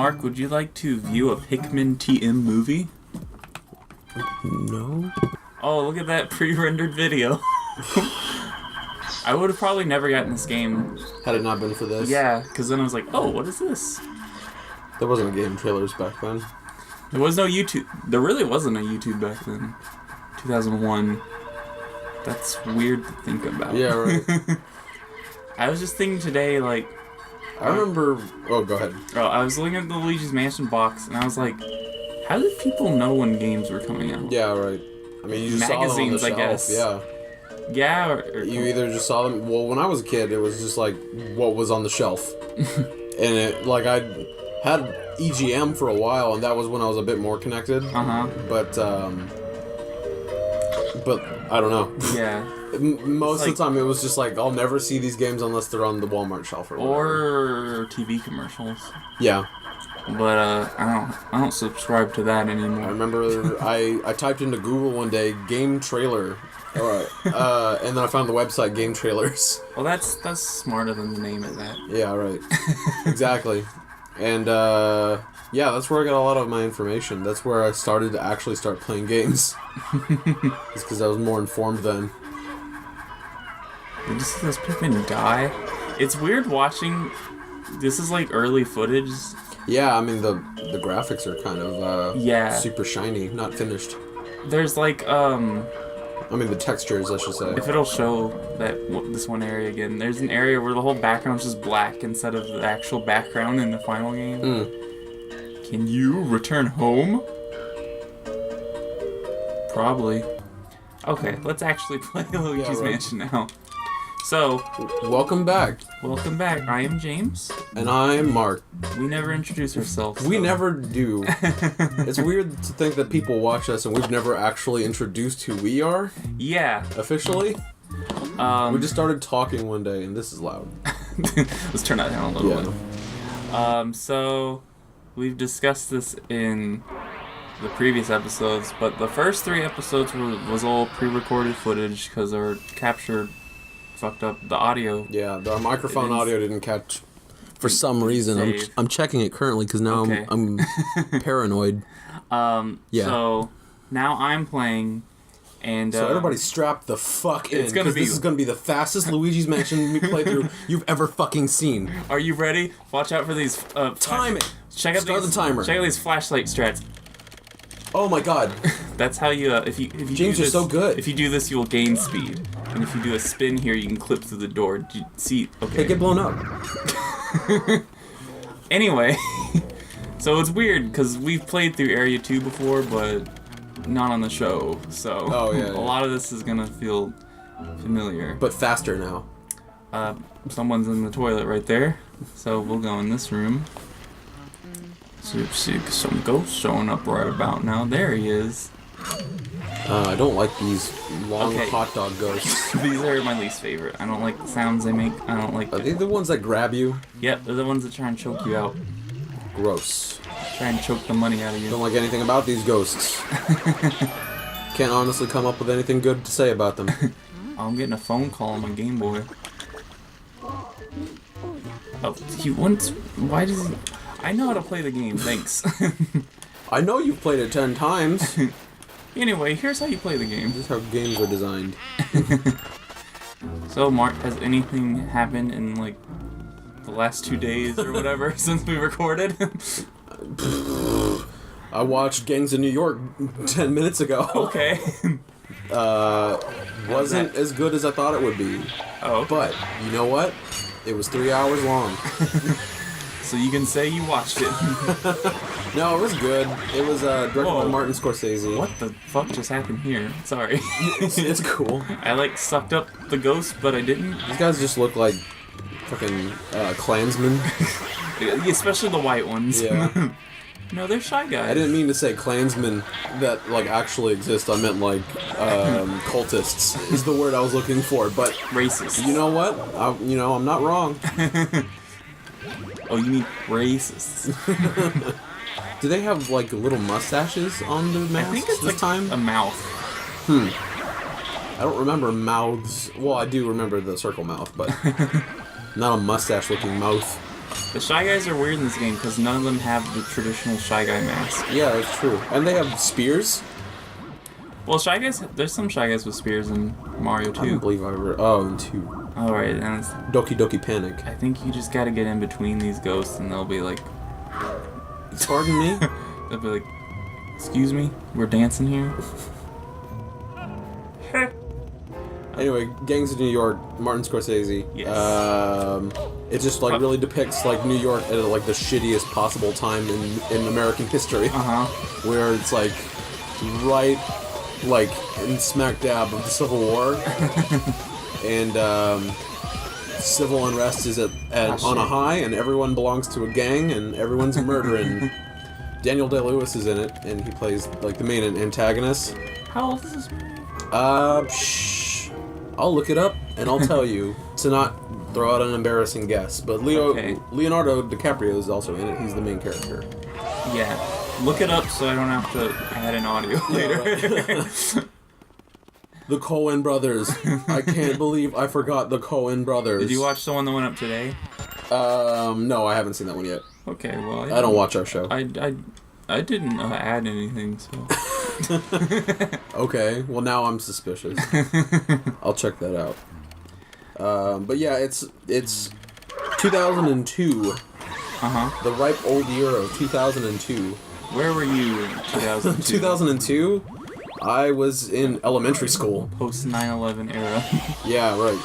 Mark, would you like to view a Pikmin TM movie? No. Oh, look at that pre-rendered video. I would have probably never gotten this game. Had it not been for this? Yeah, because then I was like, oh, what is this? There wasn't a game trailers back then. There was no YouTube. There really wasn't a YouTube back then. 2001. That's weird to think about. Yeah, right. I was just thinking today, like... I remember... Oh, go ahead. Oh, I was looking at the Luigis Mansion box, and I was like, how did people know when games were coming out? Yeah, right. I mean, you just magazines, saw them on the I shelf. guess. Yeah. Yeah, or You either just saw them... Well, when I was a kid, it was just like what was on the shelf. And it, like, I had EGM for a while, and that was when I was a bit more connected. Uh-huh. But I don't know. Yeah. Most of the time, it was just like, I'll never see these games unless they're on the Walmart shelf or whatever. Or TV commercials. Yeah. But I don't subscribe to that anymore. I remember I typed into Google one day game trailer, and then I found the website Game Trailers. Well, that's smarter than the name of that. Yeah, right. Exactly. And yeah, that's where I got a lot of my information. That's where I started to actually start playing games. It's because I was more informed then. Did you see those Pikmin die? It's weird watching. This is like early footage. Yeah, I mean the graphics are kind of super shiny, not finished. There's like I mean the textures, I should say. If it'll show this one area again, there's an area where the whole background's just black instead of the actual background in the final game. Can you return home? Probably. Okay, let's actually play Luigi's Mansion now. So, welcome back. Welcome back. I am James. And I'm Mark. We never introduce ourselves. We never do. It's weird to think that people watch us and we've never actually introduced who we are. Yeah. Officially. We just started talking one day and this is loud. Let's turn that down a little bit. So, we've discussed this in the previous episodes, but the first 3 episodes was all pre-recorded footage because they were captured... fucked up the audio. Yeah, the microphone audio didn't catch for some reason. I'm checking it currently because now I'm paranoid. Yeah. So now I'm playing, and so everybody strap the fuck in because this is gonna be the fastest Luigi's Mansion playthrough you've ever fucking seen. Are you ready? Watch out for these. Time it. Check out Start the timer. Check out these flashlight strats. Oh my god. That's how you. If you James, do this, you're so good. If you do this, you'll gain speed. And if you do a spin here, you can clip through the door. Do you see? Okay. Hey, get blown up. Anyway, so it's weird because we've played through Area 2 before, but not on the show. So a lot of this is gonna feel familiar. But faster now. Someone's in the toilet right there, so we'll go in this room. See some ghosts showing up right about now. There he is. I don't like these long hot dog ghosts. These are my least favorite. I don't like the sounds they make. I don't like. Are they the ones that grab you? Yep, they're the ones that try and choke you out. Gross. Try and choke the money out of you. Don't like anything about these ghosts. Can't honestly come up with anything good to say about them. I'm getting a phone call on my Game Boy. Oh, he wants. Why does he? I know how to play the game. Thanks. I know you've played it 10 times. Anyway, here's how you play the game. This is how games are designed. So, Mark, has anything happened in, like, the last 2 days or whatever since we recorded? I watched Gangs of New York 10 minutes ago. Okay. Wasn't as good as I thought it would be. Oh. But, you know what? It was 3 hours long. So you can say you watched it. No, it was good. It was directed by Martin Scorsese. What the fuck just happened here? Sorry. It's cool. I, like, sucked up the ghost, but I didn't. These guys just look like fucking Klansmen. Especially the white ones. Yeah. No, they're shy guys. I didn't mean to say Klansmen that, like, actually exist. I meant, like, cultists is the word I was looking for, but... Racist. You know what? I'm not wrong. Oh, you mean racists. Do they have, like, little mustaches on their masks I think it's this like time? a mouth. I don't remember mouths. Well, I do remember the circle mouth, but not a mustache-looking mouth. The Shy Guys are weird in this game because none of them have the traditional Shy Guy mask. Yeah, that's true. And they have spears? Well, Shy Guys, there's some Shy Guys with spears in Mario 2. I don't believe I ever... Oh, in 2. Alright, and it's... Doki Doki Panic. I think you just gotta get in between these ghosts and they'll be like... Pardon me? They'll be like, excuse me, we're dancing here? Anyway, Gangs of New York, Martin Scorsese. Yes. It just like really depicts like New York at like the shittiest possible time in American history. Where it's like right like in smack dab of the Civil War. And civil unrest is on a high, and everyone belongs to a gang, and everyone's murdering. Daniel Day-Lewis is in it, and he plays like the main antagonist. How old is this movie? I'll look it up and I'll tell you to not throw out an embarrassing guess. But Leonardo DiCaprio is also in it. He's the main character. Yeah, look it up so I don't have to add an audio later. Right. The Coen brothers. I can't believe I forgot the Coen brothers. Did you watch the one that went up today? No, I haven't seen that one yet. Okay, well... I don't watch our show. I didn't add anything, so... Okay, well now I'm suspicious. I'll check that out. But yeah, it's 2002. The ripe old year of 2002. Where were you in 2002? 2002? I was in elementary school. Post 9/11 era. Yeah, right.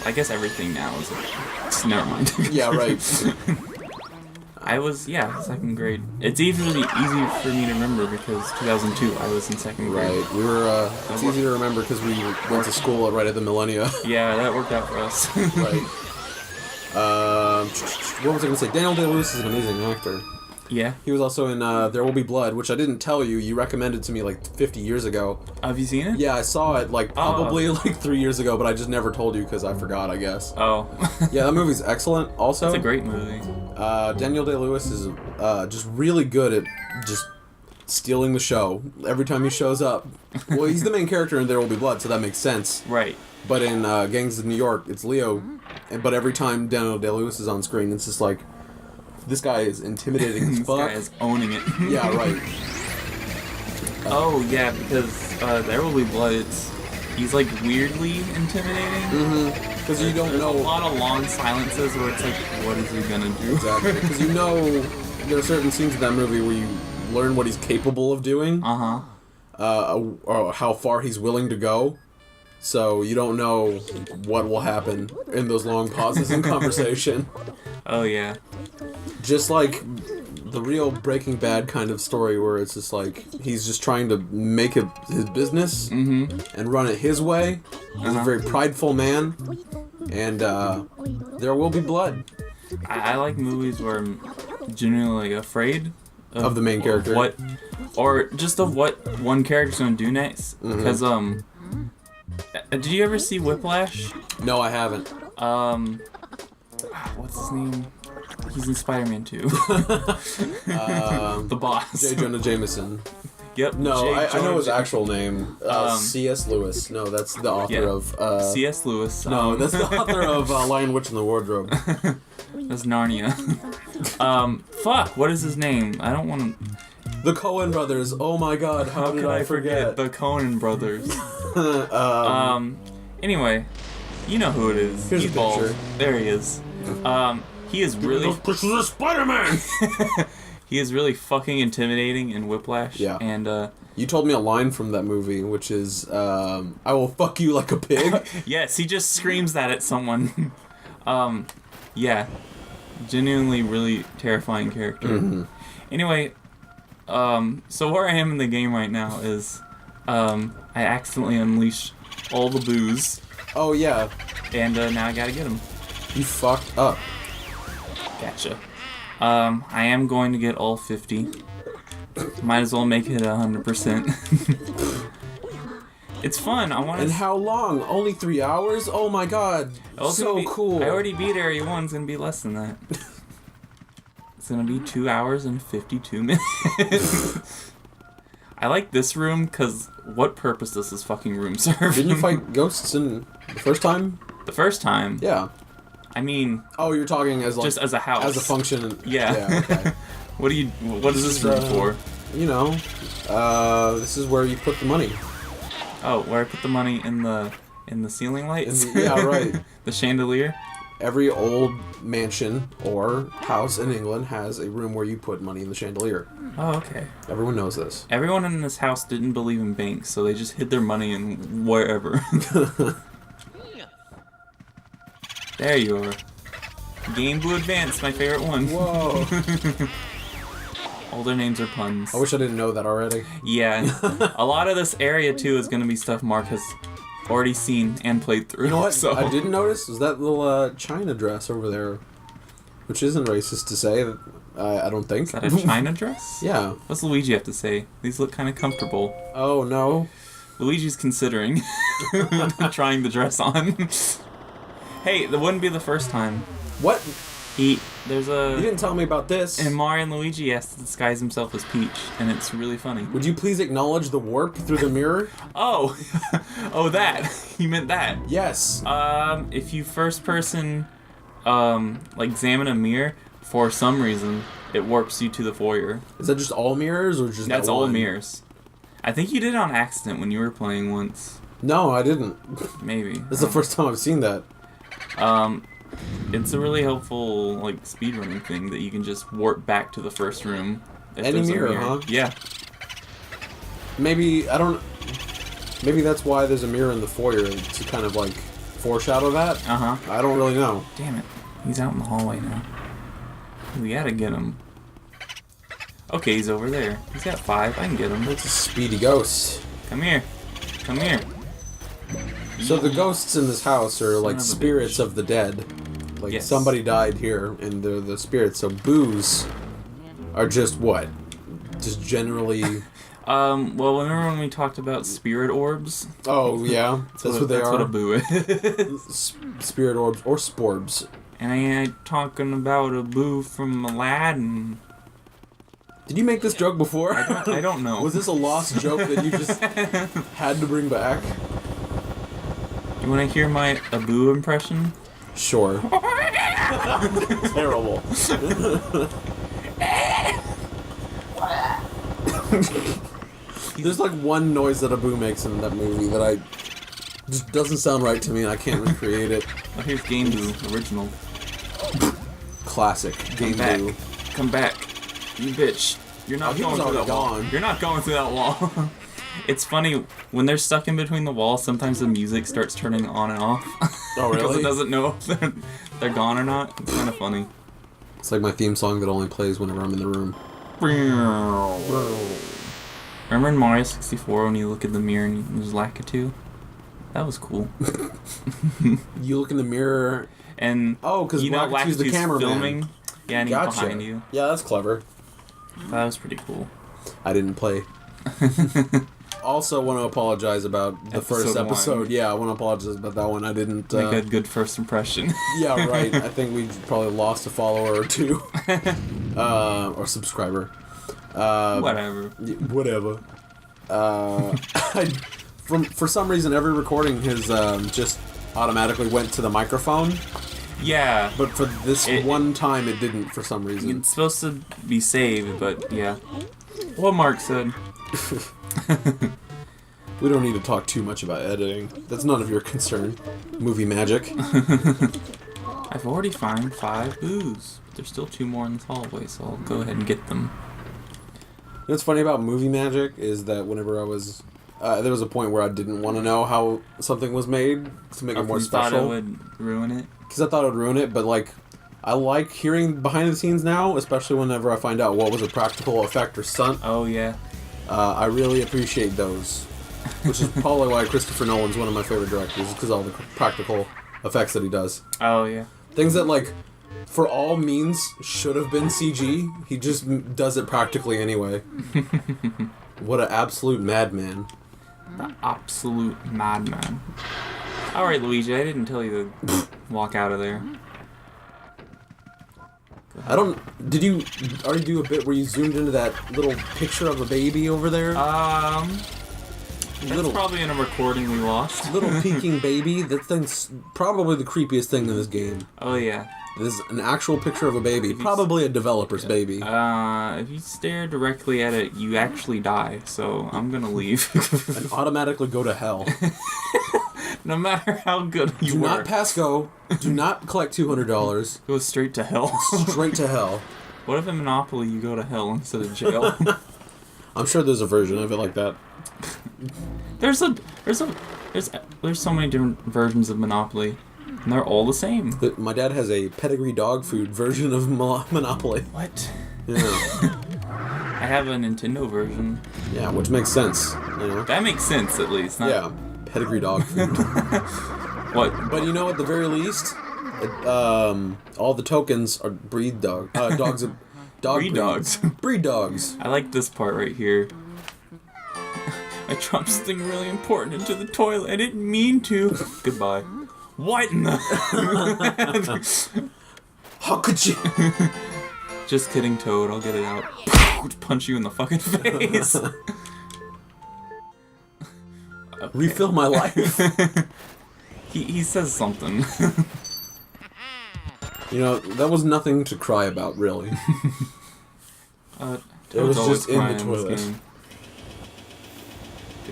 I guess everything now is... Never mind. Yeah, right. I was, second grade. It's easy for me to remember because 2002, I was in second grade. Right. We were, it's easy to remember because we went to school right at the millennia. Yeah, that worked out for us. Right. What was I going to say? Daniel Day-Lewis is an amazing actor. Yeah. He was also in There Will Be Blood, which I didn't tell you. You recommended to me like 50 years ago. Have you seen it? Yeah, I saw it like probably like 3 years ago, but I just never told you because I forgot, I guess. Oh. Yeah, that movie's excellent. Also, it's a great movie. Daniel Day-Lewis is just really good at just stealing the show every time he shows up. Well, he's the main character in There Will Be Blood, so that makes sense. Right. But in Gangs of New York, it's Leo. But every time Daniel Day-Lewis is on screen, it's just like, this guy is intimidating as fuck. This guy is owning it. Yeah, right. Oh, yeah, because There Will Be Blood, he's like weirdly intimidating. Because you don't know... There's a lot of long silences where it's like, what is he gonna do? Exactly. Because you know, there are certain scenes in that movie where you learn what he's capable of doing. Or how far he's willing to go. So you don't know what will happen in those long pauses in conversation. Oh, yeah. Just like the real Breaking Bad kind of story where it's just like, he's just trying to make it his business and run it his way. He's a very prideful man. And There Will Be Blood. I like movies where I'm genuinely afraid of the main character. Or just of what one character's gonna do next. Because, did you ever see Whiplash? No, I haven't. What's his name? He's in Spider-Man 2. The boss. J. Jonah Jameson. Yep. No, I know his actual name. C.S. Lewis. No, that's the author of... C.S. Lewis. No, that's the author of Lion, Witch, and the Wardrobe. That's Narnia. Fuck, what is his name? I don't want to... The Coen brothers. Oh my god, how did I forget? The Coen brothers. Anyway, you know who it is. Here's He's a bald. picture. There he is. He is really... This is a Spider-Man! He is really fucking intimidating in Whiplash. Yeah. And, you told me a line from that movie, which is, I will fuck you like a pig. Yes, he just screams that at someone. Yeah. Genuinely really terrifying character. Anyway, so where I am in the game right now is, I accidentally unleashed all the booze. Oh, yeah. And, now I gotta get him. You fucked up. Gotcha. I am going to get all 50. Might as well make it 100%. It's fun. I want to. And how long? Only 3 hours? Oh my god. So cool. I already beat Area 1. It's gonna be less than that. It's gonna be 2 hours and 52 minutes. I like this room because what purpose does this fucking room serve? Didn't you fight ghosts in the first time? The first time? Yeah. I mean... Oh, you're talking as like... Just as a house. As a function. Yeah. Okay. What is this room for? You know, this is where you put the money. Oh, where I put the money in the ceiling lights? Yeah, right. The chandelier? Every old mansion or house in England has a room where you put money in the chandelier. Oh, okay. Everyone knows this. Everyone in this house didn't believe in banks, so they just hid their money in wherever. There you are. Game Boy Advance, my favorite one. Whoa. All their names are puns. I wish I didn't know that already. Yeah. A lot of this area, too, is going to be stuff Mark has already seen and played through. You know what So. I didn't notice? Was that little China dress over there. Which isn't racist to say. I don't think. Is that a China dress? Yeah. What's Luigi have to say? These look kind of comfortable. Oh, no. Luigi's considering trying the dress on. Hey, that wouldn't be the first time. What? There's a... You didn't tell me about this. And Mario and Luigi has to disguise himself as Peach, and it's really funny. Would you please acknowledge the warp through the mirror? Oh! Oh, that. You meant that. Yes. If you first person, like, examine a mirror, for some reason, it warps you to the foyer. Is that just all mirrors, or just That's that all one? mirrors. I think you did it on accident when you were playing once. No, I didn't. Maybe. This is the first time I've seen that. It's a really helpful, like, speedrunning thing that you can just warp back to the first room. If Any there's a mirror, huh? Yeah. Maybe that's why there's a mirror in the foyer, to kind of, like, foreshadow that. Uh-huh. I don't really know. Damn it. He's out in the hallway now. We gotta get him. Okay, he's over there. He's got 5. I can get him. That's a speedy ghost. Come here. Come here. So the ghosts in this house are like spirits of the dead. Like Yes. somebody died here, and they're the spirits. So boos are just what? Just generally. Well, remember when we talked about spirit orbs? Oh yeah, that's what they That's are. what a boo is. Spirit orbs or sporbs. And I ain't talking about a boo from Aladdin. Did you make this joke before? I don't know. Was this a lost joke that you just had to bring back? You want to hear my Abu impression? Sure. Terrible. There's like one noise that Abu makes in that movie that just doesn't sound right to me, and I can't recreate it. Oh, here's Game Boo, original. Classic. Game back. Boo. Come back, you bitch. You're not he going was through already that wall. gone. You're not going through that wall. It's funny, when they're stuck in between the walls, sometimes the music starts turning on and off. Oh, really? Because it doesn't know if they're gone or not. It's kind of funny. It's like my theme song that only plays whenever I'm in the room. Remember in Mario 64 when you look in the mirror and there's Lakitu? That was cool. You look in the mirror... And because you know Lakitu's the cameraman. filming. Yeah, and he's Gotcha. behind you. Yeah, that's clever. That was pretty cool. I didn't play. Also want to apologize about the first episode. 1. Yeah, I want to apologize about that one. I didn't... Make a good first impression. Yeah, right. I think we probably lost a follower or two. Or subscriber. Whatever. Whatever. For some reason, every recording has just automatically went to the microphone. Yeah. But for this one time, it didn't for some reason. It's supposed to be saved, but yeah. What Mark said. We don't need to talk too much about editing. That's none of your concern. Movie magic. I've already found 5 boos. There's still 2 more in this hallway, so I'll go ahead and get them. You know what's funny about movie magic is that whenever I was... there was a point where I didn't want to know how something was made to make it more special. Thought it would ruin it? Because I thought it would ruin it, but like... I like hearing behind the scenes now, especially whenever I find out what was a practical effect or stunt. Oh, yeah. I really appreciate those. Which is probably why Christopher Nolan's one of my favorite directors, because all the practical effects that he does. Oh, yeah. Things that, like, for all means, should have been CG, he just does it practically anyway. What an absolute madman. The absolute madman. Alright, Luigi, I didn't tell you to walk out of there. Did you already do a bit where you zoomed into that little picture of a baby over there? That's probably in a recording we watched. Little peeking baby. That thing's probably the creepiest thing in this game. Oh, yeah. This is an actual picture of a baby. Probably a developer's baby. If you stare directly at it, you actually die. So I'm gonna leave. And automatically go to hell. No matter how good you Do were. not pass go. Do not collect $200. Go straight to hell. Straight to hell. What if in Monopoly you go to hell instead of jail? I'm sure there's a version of it like that. There's so many different versions of Monopoly, and they're all the same. My dad has a pedigree dog food version of Monopoly. What? Yeah. I have a Nintendo version. Yeah, which makes sense. You know. That makes sense at least. Not... Yeah, pedigree dog food. What? But you know, at the very least, all the tokens are breed dogs. Breed dogs. Breed dogs. I like this part right here. I dropped something really important into the toilet. I didn't mean to. Goodbye. What in the... How could you? Just kidding, Toad. I'll get it out. Punch you in the fucking face. Okay. Refill my life. He says something. You know, that was nothing to cry about, really. Toad's it was always just in the crying toilet. game.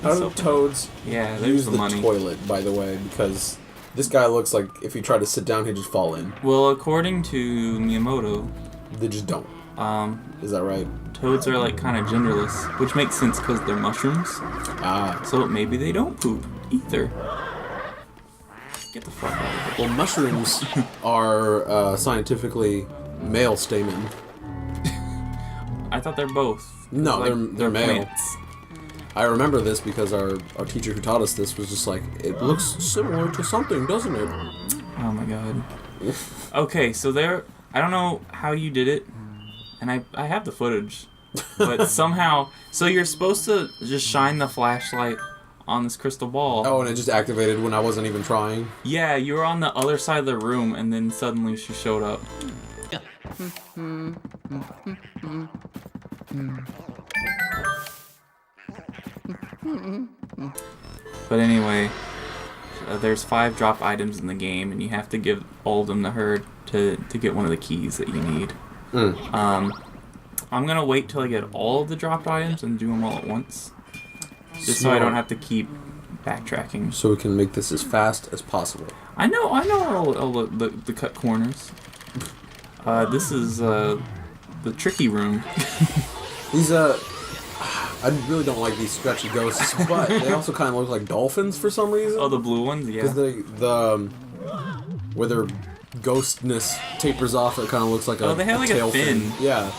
How do toads use the the money. toilet, by the way? Because this guy looks like if he tried to sit down, he'd just fall in. Well, according to Miyamoto, They just don't. Is that right? Toads are like kind of genderless, which makes sense because they're mushrooms. Ah. So maybe they don't poop either. Get the fuck out of here. Well, mushrooms are scientifically male stamen. I thought they're both. No, Like, they're male. plants. I remember this because our teacher who taught us this was just like, it looks similar to something, doesn't it? Oh my god. Okay, so there. I don't know how you did it, and I have the footage, but somehow. So you're supposed to just shine the flashlight on this crystal ball. Oh, and it just activated when I wasn't even trying. Yeah, you were on the other side of the room, and then suddenly she showed up. But anyway, there's 5 drop items in the game, and you have to give all of them to her to get one of the keys that you need. I'm gonna wait till I get all of the dropped items and do them all at once, just so I don't have to keep backtracking. So we can make this as fast as possible. I know all the cut corners. This is the tricky room. These I really don't like these stretchy ghosts, but they also kind of look like dolphins for some reason. Oh, the blue ones, yeah. Because where their ghostness tapers off, it kind of looks like they have like tail a fin. Yeah,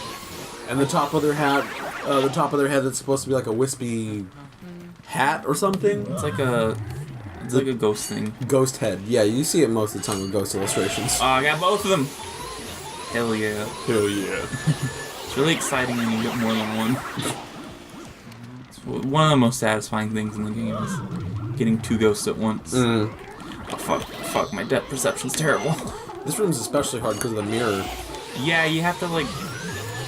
and the top of their hat, that's supposed to be like a wispy hat or something. It's like a ghost thing. Ghost head. Yeah, you see it most of the time with ghost illustrations. Oh, I got both of them. Hell yeah. Hell yeah. It's really exciting when you get more than one. It's one of the most satisfying things in the game is getting 2 ghosts at once. Oh, fuck, my depth perception's terrible. This room's especially hard because of the mirror. Yeah, you have to, like,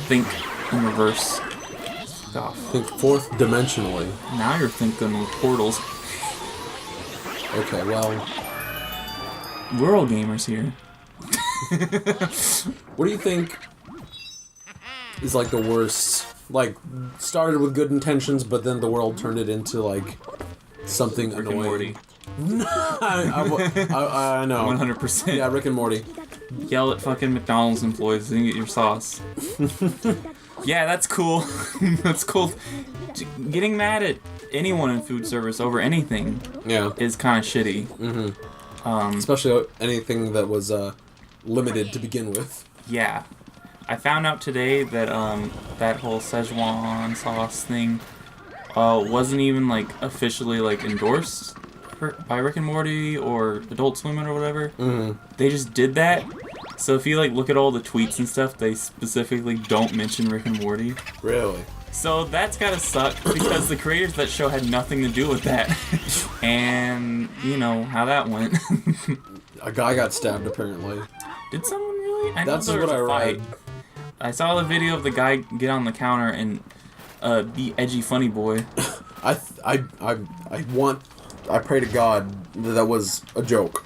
think in reverse. Fuck off. Think 4th dimensionally. Now you're thinking with portals. Okay, well... We're all gamers here. What do you think is, like, the worst? Like, started with good intentions, but then the world turned it into, like, something Rick annoying. and Morty. I know. 100%. Yeah, Rick and Morty. Yell at fucking McDonald's employees and get your sauce. Yeah, that's cool. That's cool. Getting mad at anyone in food service over anything is kind of shitty. Especially anything that was limited to begin with. Yeah. I found out today that that whole Szechuan sauce thing wasn't even like officially like endorsed by Rick and Morty or Adult Swim or whatever. They just did that. So if you like look at all the tweets and stuff, they specifically don't mention Rick and Morty. Really? So that's gotta suck because the creators of that show had nothing to do with that. And you know how that went. A guy got stabbed apparently. Did someone really? I That's know there was what a I fight. read. I saw the video of the guy get on the counter and be edgy funny boy. I pray to God that was a joke.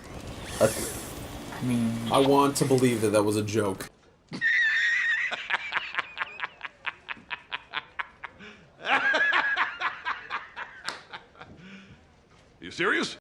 I want to believe that was a joke. You serious?